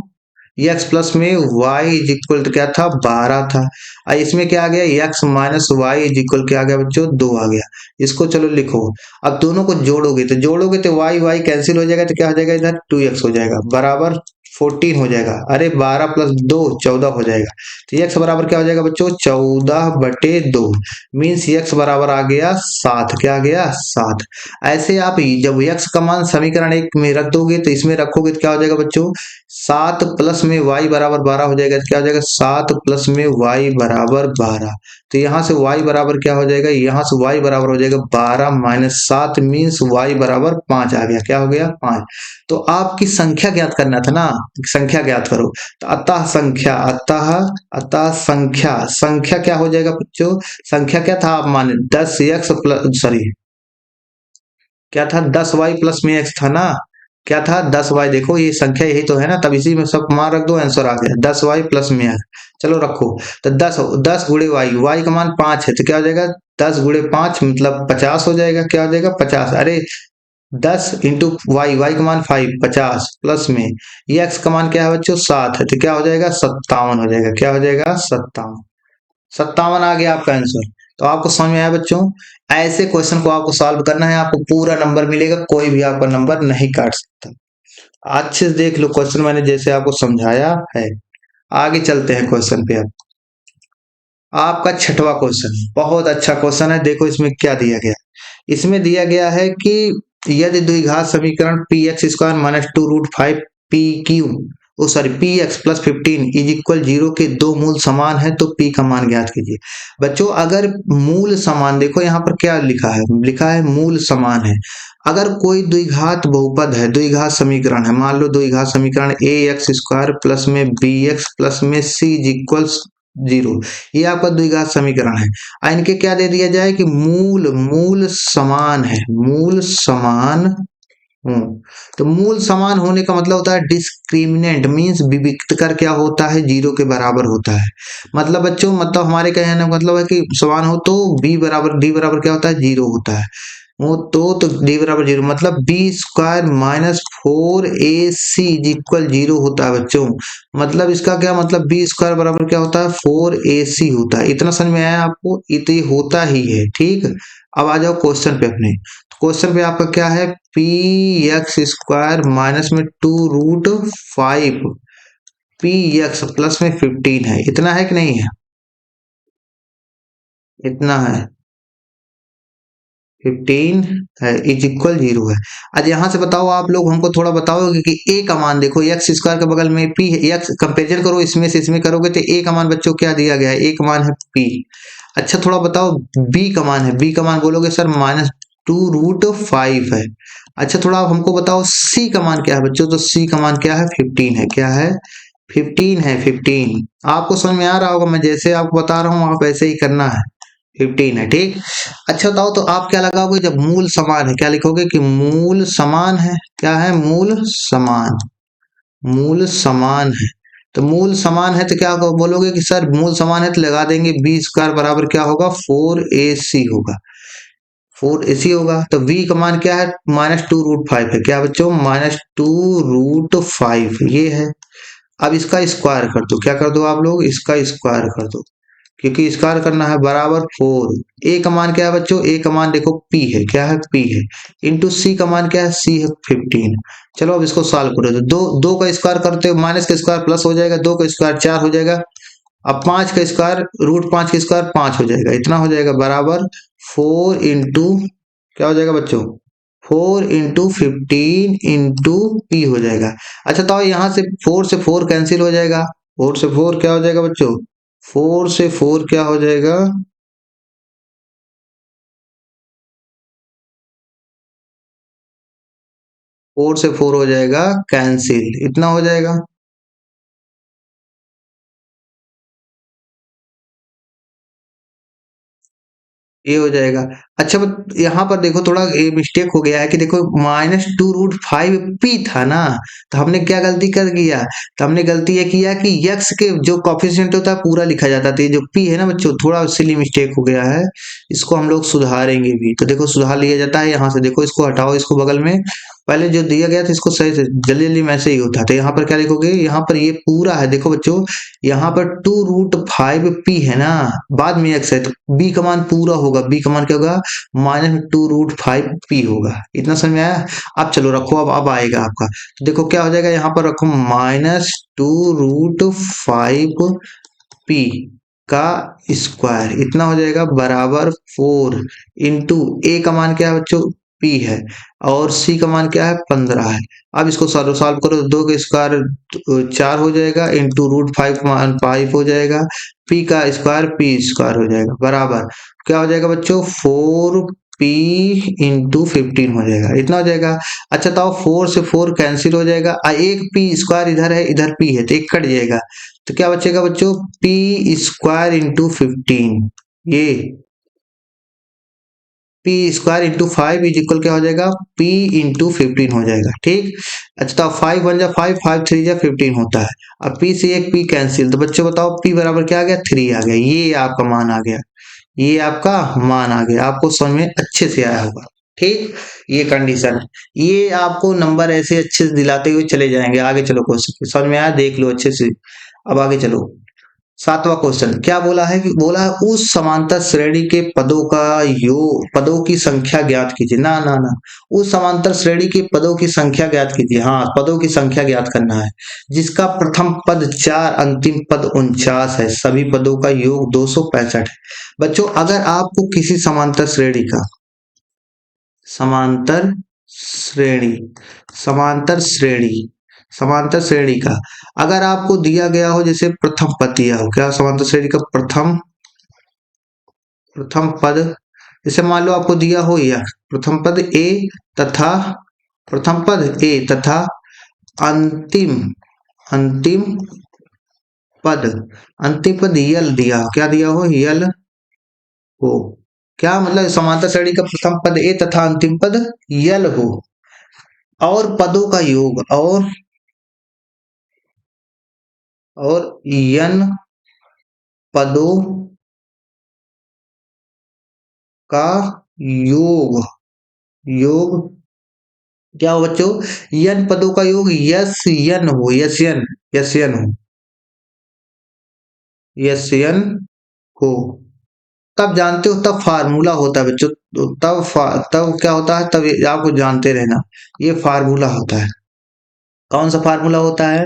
x प्लस में y इज इक्वल तो क्या था, 12 था, और इसमें क्या आ गया, x minus y is equal क्या आ गया बच्चों, 2 आ गया। इसको चलो लिखो, अब दोनों को जोड़ोगे तो y y कैंसिल हो जाएगा, तो क्या हो जाएगा इधर 2x हो जाएगा, बराबर 14 हो जाएगा। अरे 12 प्लस 2 14 हो जाएगा। तो x बराबर क्या हो जाएगा बच्चों, 14/2। मीन्स x बराबर आ गया 7। क्या आ गया, 7। ऐसे आप जब x का मान समीकरण 1 में रख दोगे तो इसमें रखोगे तो क्या हो जाएगा बच्चों, 7 प्लस में y बराबर 12 हो जाएगा। तो क्या हो जाएगा, 7 प्लस में y बराबर 12। तो यहाँ से y बराबर क्या हो जाएगा, यहाँ से y बराबर हो जाएगा 12 माइनस 7, मीन्स y बराबर 5 आ गया। क्या हो गया, 5। तो आपकी संख्या ज्ञात करना था ना, संख्या ज्ञात करो। तो अतः संख्या, अतः संख्या, संख्या क्या हो जाएगा बच्चों, संख्या क्या था आप माने 10x प्लस, सॉरी क्या था, 10y प्लस में x था ना। क्या था, 10y। देखो ये संख्या यही तो है ना, तब इसी में सब मान रख दो, आंसर आ गया 10y प्लस में x। चलो रखो। तो 10 गुणे y का मान 5 है तो क्या हो जाएगा, 10 गुणे 5 मतलब 50 हो जाएगा। क्या हो जाएगा, 50। अरे 10 इंटू वाई का मान 5, 50 प्लस में ये x का मान क्या है बच्चों, 7 है। तो क्या हो जाएगा, 57 हो जाएगा। क्या हो जाएगा, 57। 57 आ गया आपका आंसर। तो आपको समझ में आया बच्चों, ऐसे क्वेश्चन को आपको सॉल्व करना है, आपको पूरा नंबर मिलेगा, कोई भी आपका नंबर नहीं काट सकता। अच्छे से देख लो क्वेश्चन मैंने जैसे आपको समझाया है। आगे चलते हैं क्वेश्चन पे। अब आपका छठवां क्वेश्चन बहुत अच्छा क्वेश्चन है। देखो इसमें क्या दिया गया, इसमें दिया गया है कि यदि द्विघात समीकरण p x square minus 2√5 p q, oh sorry p x plus 15 is equal 0 के दो मूल समान है तो पी का मान ज्ञात कीजिए। बच्चों अगर मूल समान, देखो यहाँ पर क्या लिखा है, लिखा है मूल समान है। अगर कोई द्विघात बहुपद है, द्विघात समीकरण है, मान लो द्विघात समीकरण ए एक्स स्क्वायर प्लस में बी एक्स प्लस में सी इज इक्वल 0, ये आपका द्विघात समीकरण है। इनके क्या दे दिया जाए कि मूल, मूल समान है, मूल समान तो मूल समान होने का मतलब होता है डिस्क्रिमिनेंट, मींस विविक्त कर क्या होता है, 0 के बराबर होता है। मतलब बच्चों, मतलब हमारे कहने का मतलब है कि समान हो तो बी बराबर डी बराबर क्या होता है, 0 होता है। वो तो डी बराबर 0 मतलब B square minus 4ac equal 0 होता है बच्चों। मतलब इसका क्या मतलब, बी स्क्वायर बराबर क्या होता है, 4ac होता है। इतना समझ में आया आपको, इतना होता ही है। ठीक, अब आ जाओ क्वेश्चन पे अपने। क्वेश्चन पे आपका क्या है, पी एक्स स्क्वायर माइनस में 2√5 पी एक्स प्लस में 15 है। इतना है कि नहीं है, इतना है 15 है इज इक्वल 0 है। आज यहाँ से बताओ आप लोग हमको थोड़ा बताओगे कि a का मान, देखो एक्स स्क्वायर के बगल में p है, एक्स कंपेरिजन करो इसमें से इसमें करोगे तो a का मान बच्चों क्या दिया गया है, a का मान है p। अच्छा थोड़ा बताओ b का मान है, b का मान बोलोगे सर -2√5 है। अच्छा थोड़ा आप हमको बताओ c का मान क्या है बच्चों, तो c का मान क्या है, 15 है। क्या है, 15 है, 15। आपको समझ में आ रहा होगा, मैं जैसे आपको बता रहा हूँ आप ऐसे ही करना है। 15 है, ठीक। अच्छा बताओ तो आप क्या लगाओगे जब मूल समान है, क्या लिखोगे कि मूल समान है। क्या है, मूल समान, मूल समान है। तो मूल समान है तो क्या बोलोगे कि सर मूल समान है तो लगा देंगे बी स्क्वायर बराबर क्या होगा, 4ac होगा, 4ac होगा। तो v का मान क्या है, -2√5 है। क्या बच्चों, -2√5 ये है। अब इसका स्क्वायर कर दो, क्या कर दो आप लोग, इसका स्क्वायर कर दो, क्योंकि स्क्वायर करना है बराबर 4। ए का मान क्या है बच्चों, ए का मान देखो पी है। क्या है, पी है। इंटू सी का मान क्या है, सी है 15। चलो अब इसको सॉल्व करो तो दो का स्क्वायर करते हो, माइनस का स्क्वायर प्लस हो जाएगा, 2 का स्क्वायर 4 हो जाएगा। अब 5 का स्क्वायर √5 का स्क्वायर 5 हो जाएगा, इतना हो जाएगा बराबर 4 इंटू क्या हो जाएगा बच्चों, 4 इंटू 15 इंटू पी हो जाएगा। अच्छा तो यहाँ से 4 से 4 कैंसिल हो जाएगा, 4 से 4 क्या हो जाएगा बच्चों, 4 से 4 क्या हो जाएगा, 4 से 4 हो जाएगा कैंसिल, इतना हो जाएगा। ये हो जाएगा। अच्छा यहाँ पर देखो थोड़ा ये मिस्टेक हो गया है कि देखो -2√5 पी था ना, तो हमने क्या गलती कर दिया, तो हमने गलती ये किया कि यक्स के जो कॉफिशिएंट होता है पूरा लिखा जाता था, ये जो पी है ना बच्चों थोड़ा सिली मिस्टेक हो गया है, इसको हम लोग सुधारेंगे भी। तो देखो सुधार लिया जाता है, यहाँ से देखो इसको हटाओ, इसको बगल में पहले जो दिया गया था इसको सही से जल्दी जल्दी में से ही होता है। तो यहाँ पर क्या लिखोगे, यहाँ पर ये पूरा है, देखो बच्चों यहाँ पर 2√5p है ना, बाद में x है तो b का मान पूरा होगा, b का मान क्या होगा -2√5p होगा। इतना समझ में आया। अब चलो रखो, अब आएगा आपका, तो देखो क्या हो जाएगा, यहाँ पर रखो -2√5p का स्क्वायर, इतना हो जाएगा बराबर 4 इंटू ए का मान क्या है बच्चों p है, और c का मान क्या है 15 है। अब इसको सॉल्व सॉल्व करो, 2 का स्क्वायर 4 हो जाएगा, इंटू √5 का मान 5 हो जाएगा, p का स्क्वायर p स्क्वायर हो जाएगा, बराबर क्या हो जाएगा बच्चों 4p इंटू 15 हो जाएगा, इतना हो जाएगा। अच्छा तो 4 से 4 कैंसिल हो जाएगा, एक p स्क्वायर इधर है, इधर p है तो एक कट जाएगा, तो क्या बचेगा बच्चों p स्क्वायर इंटू 15, ये p square into 5 is equal क्या हो जाएगा p इंटू 15 हो जाएगा, ठीक। अच्छा तो 5 1 जा 5, 5 3 जा 15 होता है, अब p से एक p कैंसिल, तो बच्चों बताओ p बराबर क्या आ गया 3 आ गया, ये आपका मान आ गया, ये आपका मान आ गया, आपको समझ में अच्छे से आया होगा, ठीक। ये कंडीशन है, ये आपको नंबर ऐसे अच्छे से दिलाते हुए चले जाएंगे। आगे चलो क्वेश्चन समझ में आया, देख लो अच्छे से। अब आगे चलो, 7वां क्वेश्चन क्या बोला है कि बोला है उस समांतर श्रेणी के पदों का योग, पदों की संख्या ज्ञात कीजिए, ना ना ना, उस समांतर श्रेणी के पदों की संख्या ज्ञात कीजिए, हाँ पदों की संख्या ज्ञात करना है, जिसका प्रथम पद 4 अंतिम पद 49 है, सभी पदों का योग 265 है। बच्चों अगर आपको किसी समांतर श्रेणी का, समांतर श्रेणी, समांतर श्रेणी, समांतर श्रेणी का अगर आपको दिया गया हो, जैसे प्रथम पद दिया हो, क्या समांतर श्रेणी का प्रथम, प्रथम पद, जैसे मान लो आपको दिया हो या प्रथम पद ए तथा, प्रथम पद ए तथा अंतिम, अंतिम पद, अंतिम पद यल दिया हो, क्या दिया हो यल हो, क्या मतलब समांतर श्रेणी का प्रथम पद ए तथा अंतिम पद यल हो, और पदों का योग, और यन पदों का योग, योग क्या हो बच्चों, यन पदों का योग यस यन हो, यस यन, यस यन हो, यस यन हो, तब जानते हो, तब फार्मूला होता है बच्चों, तो तब क्या होता है, तब ये आपको जानते रहना, ये फार्मूला होता है। कौन सा फार्मूला होता है,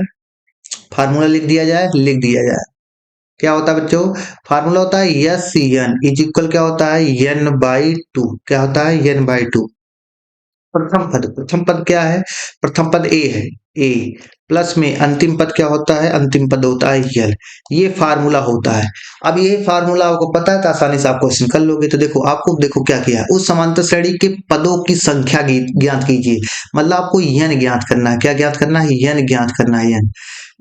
फार्मूला लिख दिया जाए, लिख दिया जाए, क्या होता है बच्चों, फार्मूला होता है यस यन इज इक्वल क्या होता है n/2, क्या होता है n/2, प्रथम पद, प्रथम पद क्या है, प्रथम पद ए है, ए प्लस में अंतिम पद क्या होता है, अंतिम पद होता है यल, ये फार्मूला होता है। अब ये फार्मूला आपको पता है तो आसानी से आप क्वेश्चन कर लोगे। तो देखो आपको, देखो क्या किया है, उस समांतर श्रेणी के पदों की संख्या ज्ञात कीजिए, मतलब आपको यन ज्ञात करना है, क्या ज्ञात करना है, यन ज्ञात करना है, यन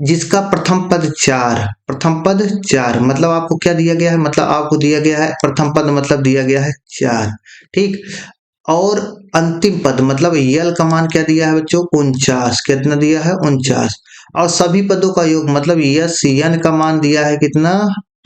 जिसका प्रथम पद 4, प्रथम पद 4 मतलब आपको क्या दिया गया है, मतलब आपको दिया गया है प्रथम पद मतलब दिया गया है 4, ठीक। और अंतिम पद मतलब यल का मान क्या दिया है बच्चों 49, कितना दिया है 49, और सभी पदों का योग मतलब यस यन का मान दिया है कितना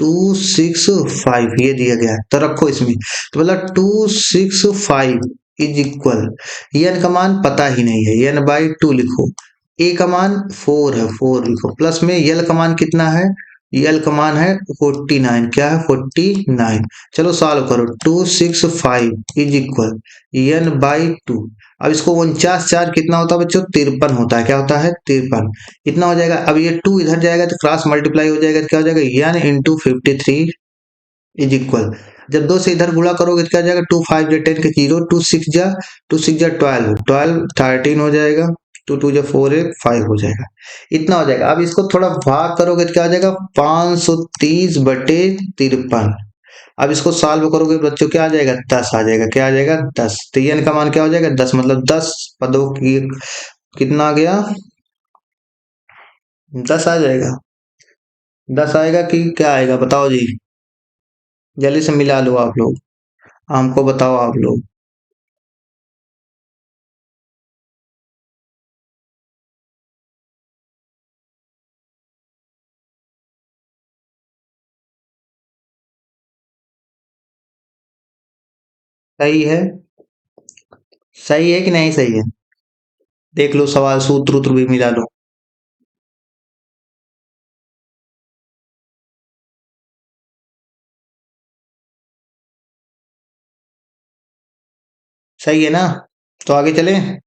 265, ये दिया गया है, तो रखो इसमें, तो मतलब 265 इज इक्वल, यन का मान पता ही नहीं है, n/2 लिखो, ए का मान 4 है, 4 लिखो, प्लस में यल का मान कितना है, यल का मान है 49, क्या है 49, चलो सॉल्व करो, 265 इज इक्वल n/2, अब इसको 49 कितना होता है बच्चों 53 होता है, क्या होता है 53, इतना हो जाएगा। अब ये 2 इधर जाएगा तो क्रॉस मल्टीप्लाई हो जाएगा, तो क्या हो जाएगा n इंटू 53 इज इक्वल, जब 2 से इधर गुणा करोगे तो क्या हो जाएगा 2 5 जा 10 के 0, 2 6 जा 12, 12 13 हो जाएगा, 2 2 जा 4 5 हो जाएगा, इतना हो जाएगा। अब इसको थोड़ा भाग करोगे तो क्या हो जाएगा 530/53, अब इसको सॉल्व करोगे बच्चों क्या आ जाएगा 10 आ जाएगा, क्या आ जाएगा 10, तो n का मान क्या हो जाएगा 10, मतलब 10 पदों की कितना आ गया 10 आ जाएगा, 10 आएगा कि क्या आएगा बताओ जी, जल्दी से मिला लो आप लोग, हमको बताओ आप लोग। सही है, सही है कि नहीं सही है, देख लो सवाल, सूत्र उत्र भी मिला लो। सही है ना? तो आगे चलें।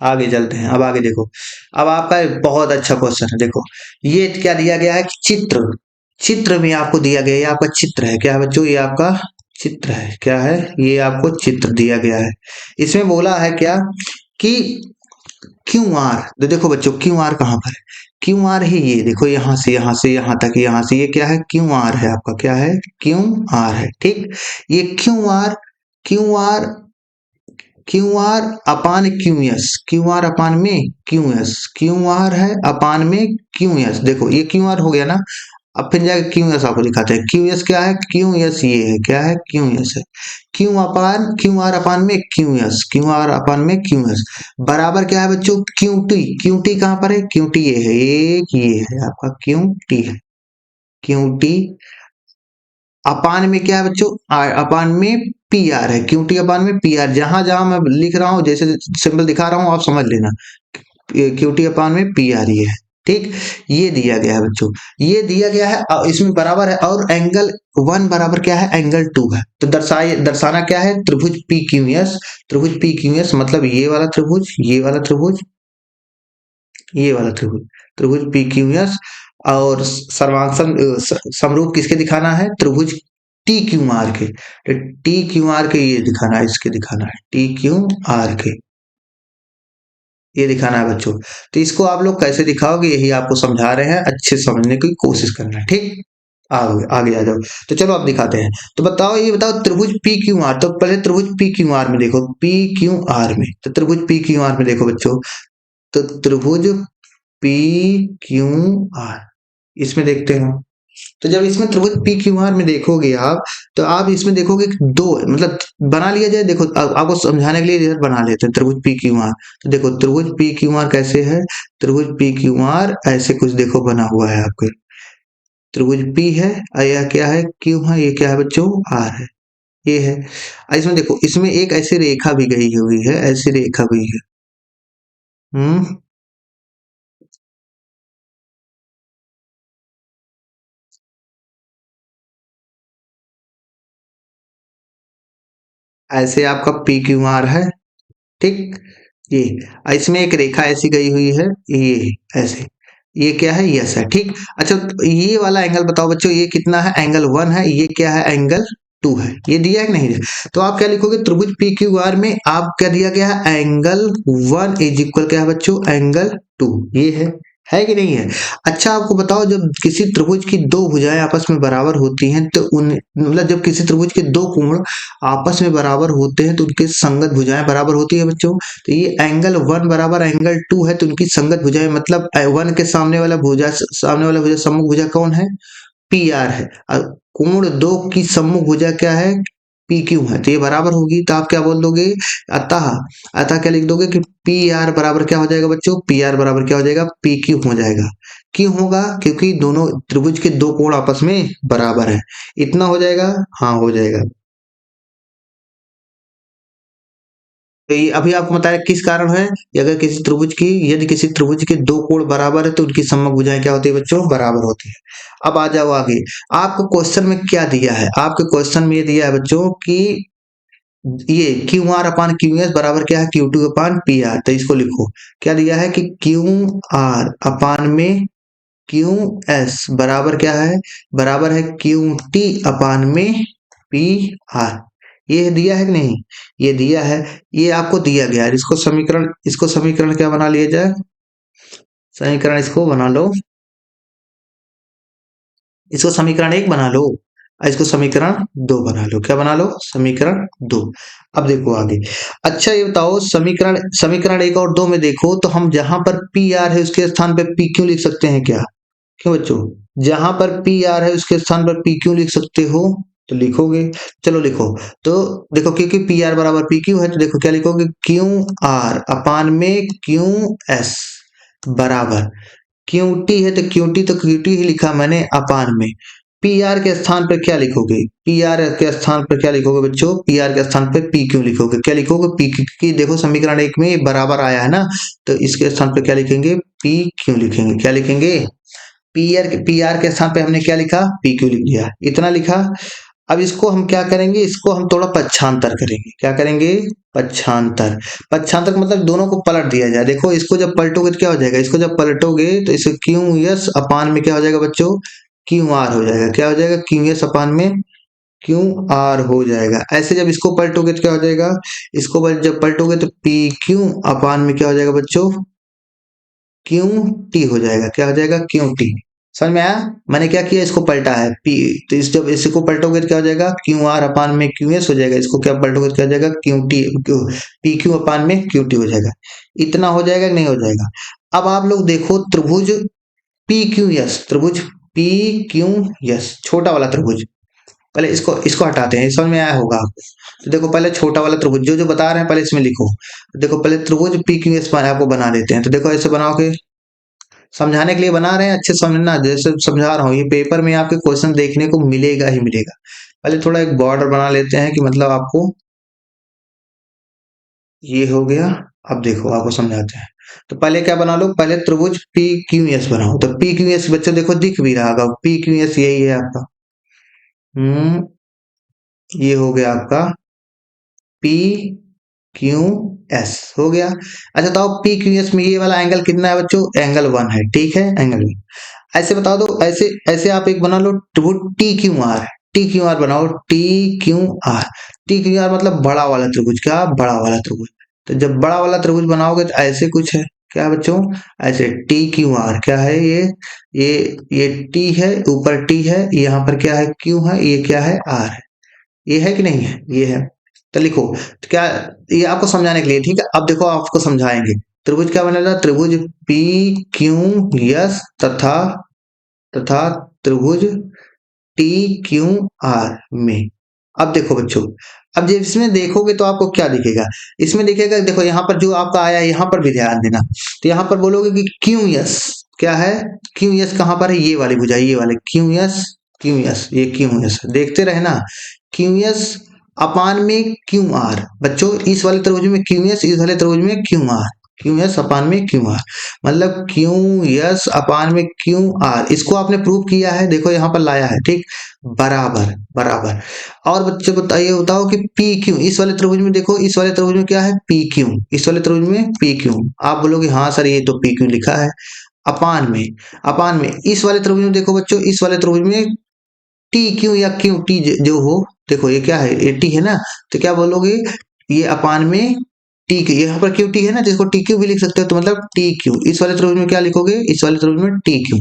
आगे चलते हैं, अब आगे देखो। अब आपका बहुत अच्छा क्वेश्चन है, देखो। ये क्या दिया गया है कि चित्र, चित्र में आपको दिया गया है, ये आपका चित्र है क्या है बच्चों, ये आपका चित्र है, क्या है, ये आपको चित्र दिया गया है। इसमें बोला है क्या कि क्यू आर, तो देखो बच्चों क्यू आर कहाँ पर है, क्यू आर ही ये देखो, यहाँ से यहाँ से यहाँ तक, यहाँ से ये क्या है, क्यू आर है आपका, क्या है, क्यू आर है, ठीक। ये Q R, Q R, Q R upon Q S, Q R upon में क्यू एस, क्यू आर है अपान में क्यू एस, देखो ये क्यू आर हो गया ना। अब फिर जाके क्यू एस आपको दिखाते हैं, क्यू एस क्या है, क्यू एस ये है, क्या है, क्यू एस है। क्यू आर अपान में Q S, Q R upon में क्यू एस बराबर क्या है बच्चों, क्यू टी, क्यू टी कहाँ पर है, क्यू टी ये है, एक ये है आपका क्यू टी है, क्यू टी अपान में क्या है बच्चों, अपान में पी आर है, क्यू टी अपान में पी आर, जहां जहां मैं लिख रहा हूं जैसे सिंबल दिखा रहा हूं आप समझ लेना, क्यू टी अपान में पी आर ये है, ठीक। ये दिया गया है बच्चों, ये दिया गया है, इसमें बराबर है, और एंगल वन बराबर क्या है, एंगल टू है, तो दर्शाए, दर्शाना क्या है, त्रिभुज पी क्यू एस, त्रिभुज पी क्यू एस मतलब ये वाला त्रिभुज, ये वाला त्रिभुज, ये वाला त्रिभुज, त्रिभुज पी क्यू एस, और सर्वांशन समरूप किसके दिखाना है, त्रिभुज टी क्यू आर के, तो टी क्यू आर के ये दिखाना है, इसके दिखाना है, टी क्यू आर के ये दिखाना है बच्चों। तो इसको आप लोग कैसे दिखाओगे, यही आपको समझा रहे हैं, अच्छे से समझने की कोशिश करना, ठीक। आगे आगे आ जाओ, तो चलो आप दिखाते हैं। तो बताओ, ये बताओ त्रिभुज पी क्यू आर, तो पहले त्रिभुज पी क्यू आर में देखो, पी क्यू आर में, तो त्रिभुज पी क्यू आर में देखो बच्चों, तो त्रिभुज पी क्यू आर, इसमें देखते हैं। तो जब इसमें त्रिभुज पी क्यू आर में देखोगे आप, तो आप इसमें देखोगे कि दो, मतलब बना लिया जाए, देखो आपको समझाने के लिए इधर बना लेते हैं त्रिभुज पी क्यू आर। तो देखो त्रिभुज पी क्यू आर कैसे है, त्रिभुज पी क्यू आर ऐसे कुछ देखो बना हुआ है आपके, त्रिभुज पी है, यह क्या है, क्यू है, ये क्या है बच्चों, आर है, ये है। इसमें देखो, इसमें एक ऐसी रेखा भी गई हुई है, ऐसी रेखा गई है। हम्म, ऐसे आपका पी क्यू आर है, ठीक। ये इसमें एक रेखा ऐसी गई हुई है, ये ऐसे, ये क्या है, यस है, ठीक। अच्छा तो ये वाला एंगल बताओ बच्चों, ये कितना है, एंगल वन है, ये क्या है, एंगल टू है, ये दिया है कि नहीं दिया, तो आप क्या लिखोगे, त्रिभुज पी क्यू आर में आप क्या दिया गया है, एंगल वन इज इक्वल क्या है बच्चों, एंगल टू, ये है कि नहीं है। अच्छा आपको बताओ, जब किसी त्रिभुज की दो भुजाएं आपस में बराबर होती हैं, तो उन, मतलब जब किसी त्रिभुज के दो कोण आपस में बराबर होते हैं, तो उनके संगत भुजाएं बराबर होती है बच्चों। तो ये एंगल वन बराबर एंगल टू है, तो उनकी संगत भुजाएं, मतलब वन के सामने वाला भुजा, सामने वाला भुजा सम्मुख भुजा कौन है, पी आर है, और कोण दो की सम्मुख भुजा क्या है, पी क्यू है, तो ये बराबर होगी, तो आप क्या बोल दोगे, अतः, अतः क्या लिख दोगे कि पी आर बराबर क्या हो जाएगा बच्चों, पी आर बराबर क्या हो जाएगा, पी क्यू हो जाएगा। क्यों होगा, क्योंकि दोनों त्रिभुज के दो कोण आपस में बराबर है, इतना हो जाएगा, हाँ हो जाएगा। तो ये अभी आपको बताया किस कारण है, कि अगर किसी त्रिभुज की, यदि किसी त्रिभुज के दो कोण बराबर है, तो उनकी सम्मुख भुजाएं क्या होती है बच्चों, बराबर होती है। अब आ जाओ आगे, आपको क्वेश्चन में क्या दिया है, आपके क्वेश्चन में ये दिया है बच्चों कि ये Q R upon Q S बराबर क्या है, Q two upon P R, तो इसको लिखो, क्या दिया है कि क्यू आर अपान में क्यू एस बराबर क्या है, बराबर है क्यू टी अपान में पी आर, ये दिया है कि नहीं, ये दिया है, ये आपको दिया गया है, इसको समीकरण, इसको समीकरण क्या बना लिया जाए, समीकरण इसको बना लो, इसको समीकरण एक बना लो, और इसको समीकरण दो बना लो, क्या बना लो, समीकरण दो। अब देखो आगे, अच्छा ये बताओ, समीकरण समीकरण एक और दो में देखो, तो हम जहां पर पी आर है उसके स्थान पर पी क्यों लिख सकते हैं क्या, क्यों बच्चों, जहां पर पी आर है उसके स्थान पर पी क्यों लिख सकते हो, तो लिखोगे, चलो लिखो। तो देखो क्योंकि पी आर बराबर पी क्यू है, तो देखो क्या लिखोगे, क्यू आर अपान में क्यू एस बराबर, क्यू टी है तो क्यू टी, तो क्यू टी ही लिखा मैंने अपान में, पी आर के स्थान पर क्या लिखोगे? पी आर के स्थान पर क्या लिखोगे बच्चों? पी आर के स्थान पर पी क्यों लिखोगे? क्या लिखोगे? पी की देखो समीकरण 1 में बराबर आया है ना, तो इसके स्थान पर क्या लिखेंगे? पी क्यों लिखेंगे? क्या लिखेंगे? पी आर के स्थान पे हमने क्या लिखा? पी क्यू लिख दिया, इतना लिखा। अब इसको हम क्या करेंगे? इसको हम थोड़ा पक्षांतर करेंगे। क्या करेंगे? पक्षांतर। पक्षांतर का मतलब दोनों को पलट दिया जाए। देखो इसको जब पलटोगे तो क्या हो जाएगा? इसको जब पलटोगे तो इसे क्यू एस अपान में क्या हो जाएगा बच्चों? क्यू आर हो जाएगा। क्या हो जाएगा? क्यू एस अपान में क्यू आर हो जाएगा। ऐसे जब इसको पलटोगे तो क्या हो जाएगा? इसको जब पलटोगे तो पी क्यू अपान में क्या हो जाएगा बच्चों? क्यू टी हो जाएगा। क्या हो जाएगा? Q T. समझ में आया? मैंने क्या किया? इसको पलटा है पी, तो इस जब इसको पलटोगे तो क्या हो जाएगा? क्यू आर अपान में क्यू एस हो जाएगा। इसको क्या पलटोगे तो क्या हो जाएगा? क्यू टी, पी क्यू अपान में क्यू टी हो जाएगा। इतना हो जाएगा कि नहीं हो जाएगा? अब आप लोग देखो त्रिभुज पी क्यू एस, त्रिभुज पी क्यू एस, छोटा वाला त्रिभुज। पहले इसको इसको हटाते हैं, समझ में आया होगा आपको। तो देखो पहले छोटा वाला त्रिभुज जो जो बता रहे हैं पहले इसमें लिखो। देखो पहले त्रिभुज पी क्यू एस आपको बना देते हैं। तो देखो ऐसे बनाओगे, समझाने के लिए बना रहे हैं, अच्छे समझना। जैसे समझा रहा हूँ ये पेपर में आपके क्वेश्चन देखने को मिलेगा ही मिलेगा। पहले थोड़ा एक बॉर्डर बना लेते हैं कि मतलब आपको ये हो गया। अब देखो आपको समझाते हैं। तो पहले क्या बना लो? पहले त्रिभुज पी क्यू एस बनाओ। तो पी क्यू एस बच्चों देखो दिख भी रहा होगा, पी क्यू एस यही है आपका। ये हो गया आपका पी क्यू एस हो गया। अच्छा बताओ पी क्यू एस में ये वाला एंगल कितना है बच्चों? एंगल 1 है, ठीक है, एंगल 1। ऐसे बता दो, ऐसे ऐसे आप एक बना लो त्रिभुज T Q R. T Q R बनाओ, T Q R. T Q R मतलब बड़ा वाला त्रिभुज। क्या? बड़ा वाला त्रिभुज। तो जब बड़ा वाला त्रिभुज बनाओगे तो ऐसे कुछ है। क्या बच्चों? ऐसे टी क्यू आर क्या है? ये टी है, ऊपर टी है, यहाँ पर क्या है? क्यू है, ये क्या है? आर है। ये है कि नहीं है? ये है। तो लिखो। तो क्या, ये आपको समझाने के लिए, ठीक है। अब देखो आपको समझाएंगे। त्रिभुज क्या बनेगा? त्रिभुज पी क्यू एस तथा तथा त्रिभुज टी क्यू आर में। अब देखो बच्चों, अब जब इसमें देखोगे तो आपको क्या दिखेगा? इसमें दिखेगा, देखो यहाँ पर जो आपका आया है यहाँ पर भी ध्यान देना। तो यहाँ पर बोलोगे कि क्यू एस क्या है? क्यू एस कहाँ पर है? ये वाली भुजा, ये वाले क्यू एस, क्यू एस, ये क्यू एस देखते रहे ना। क्यू एस अपान में क्यू आर बच्चों, इस वाले त्रिभुज में क्यू एस, इस वाले त्रिभुज में क्यू आर। क्यू एस अपान में क्यू आर मतलब क्यू एस अपान में क्यू आर। इसको आपने प्रूव किया है, देखो यहाँ पर लाया है, ठीक, बराबर बराबर। और बच्चे बताइए, बताओ कि पी क्यू, इस वाले त्रिभुज में देखो, इस वाले त्रिभुज में क्या है? P Q. इस वाले त्रिभुज में पी क्यू। आप बोलोगे हाँ सर ये तो पी क्यू लिखा है। अपान में, अपान में इस वाले त्रिभुज में देखो बच्चों, इस वाले त्रिभुज में टी क्यू या क्यू टी जो हो, देखो ये क्या है? ये टी है ना। तो क्या बोलोगे? ये अपान में टी क्यू, यहाँ पर क्यू टी है ना, जिसको टी क्यू भी लिख सकते हो। तो मतलब टी क्यू, इस वाले त्रिभुज में क्या लिखोगे? इस वाले त्रिभुज में टी क्यू।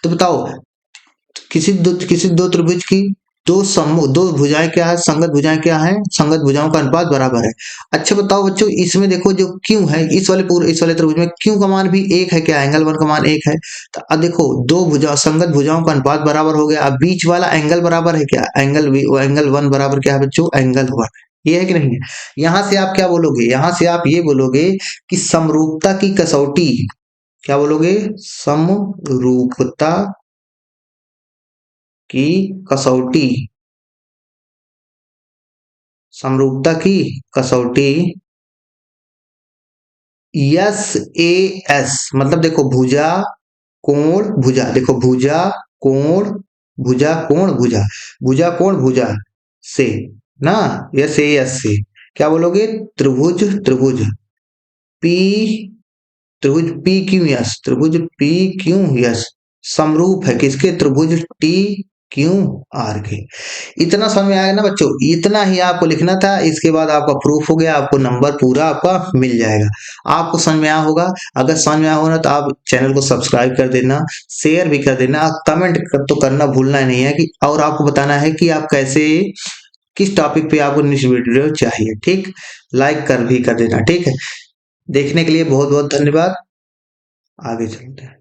तो बताओ किसी दो त्रिभुज की दो समूह, दो भुजाएं क्या है? संगत भुजाएं क्या है? संगत भुजाओं का अनुपात बराबर है। अच्छा बताओ बच्चों, इसमें देखो जो क्यू है, इस वाले त्रिभुज में क्यू का मान भी 1 है। क्या? एंगल 1 का मान 1 है। तो अब देखो दो भुजा, संगत भुजाओं का अनुपात बराबर हो गया। अब बीच वाला एंगल बराबर है क्या? एंगल 1 बराबर क्या है बच्चों? एंगल 1। ये है कि नहीं है? यहां से आप क्या बोलोगे? यहां से आप ये बोलोगे कि समरूपता की कसौटी, क्या बोलोगे? समरूपता की कसौटी, समरूपता की कसौटी यस ए एस मतलब देखो भुजा कोण भुजा, देखो भुजा कोण भुजा कोण भुजा, भुजा कोण भुजा से ना, यस ए एस से क्या बोलोगे? त्रिभुज त्रिभुज पी, त्रिभुज पी क्यू एस, त्रिभुज पी क्यू एस समरूप है किसके? त्रिभुज टी क्यू आर के। इतना समझ में आएगा ना बच्चों? इतना ही आपको लिखना था। इसके बाद आपका प्रूफ हो गया, आपको नंबर पूरा आपका मिल जाएगा। आपको समझ में आया होगा। अगर समझ में आया होगा तो आप चैनल को सब्सक्राइब कर देना, शेयर भी कर देना, कमेंट तो करना भूलना नहीं है कि, और आपको बताना है कि आप कैसे, किस टॉपिक पे आपको नेक्स्ट वीडियो चाहिए, ठीक। लाइक कर भी कर देना, ठीक है। देखने के लिए बहुत बहुत धन्यवाद। आगे चलते हैं।